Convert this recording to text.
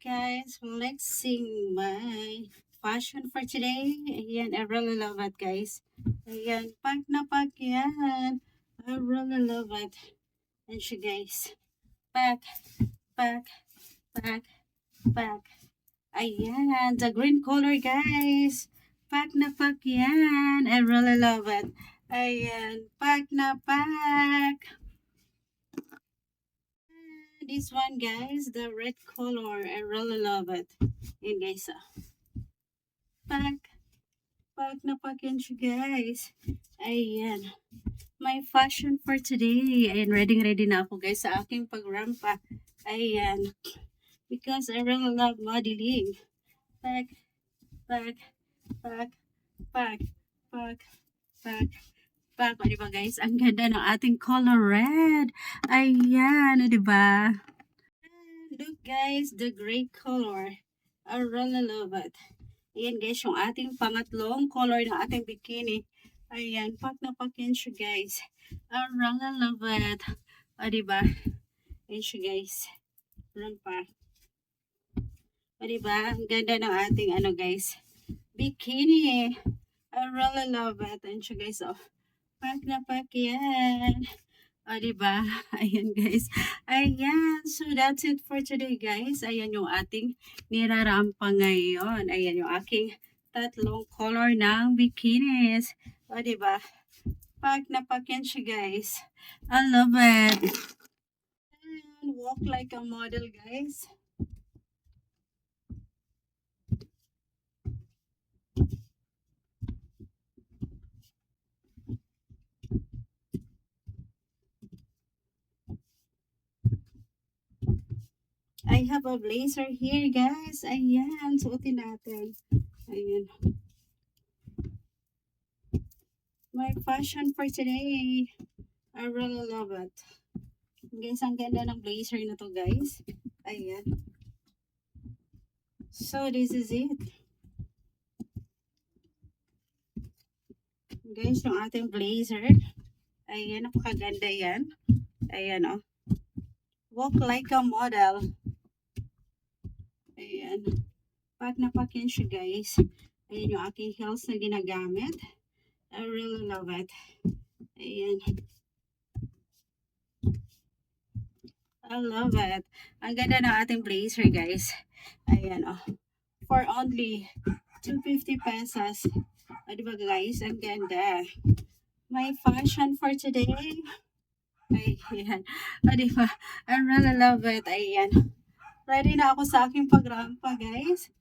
guys, flexing my fashion for today. Ayan, I really love it guys. Ayan, pack na pack yan. I really love it. And siya guys, pack, pack, pack, pack. Ayan, the green color guys. Pack na pack yan. I really love it. Ayan, pack na pack. This one guys, the red color. I really love it. Ayan guys, pack. Pack na pack yan siya guys. Ayan. My fashion for today. Ayan, ready na ako guys sa aking pagrampa. Ayan. Because I really love modeling. Pack, pack, pack, pack, pack, pack, pack. O diba guys, ang ganda ng ating color red. Ayan, o diba? Look guys, the gray color. I really love it. Ayan guys, yung ating pangatlong color ng ating bikini. Ayan, pack na pack yan siya guys. I really love it. O diba? Ayan siya guys. Rampa. O diba? Ang ganda ng ating ano guys. Bikini. I really love it. Ayan siya guys. Oh. Pack na pack yan. O, diba? Ayan, guys. Ayan. So, that's it for today, guys. Ayan yung ating nirarampa ngayon. Ayan yung aking tatlong color ng bikinis. O, diba? Pack na pack yan siya, guys. I love it. And walk like a model, guys. I have a blazer here, guys. Ayan. Suotin natin. Ayan. My fashion for today. I really love it. Guys, ang ganda ng blazer na to, guys. Ayan. So, this is it. Guys, yung ating blazer. Ayan, napakaganda yan. Ayan, oh. Walk like a model. Ayan. Pack na pack yan siya, guys. Ayan yung aking heels na ginagamit. I really love it. Ayan. I love it. Ang ganda ng ating blazer, guys. Ayan, oh. For only 250 pesos. O, diba, guys? Ang ganda. My fashion for today. Ayan. O, diba? I really love it. Ayan. Ready na ako sa aking pagrampa, guys.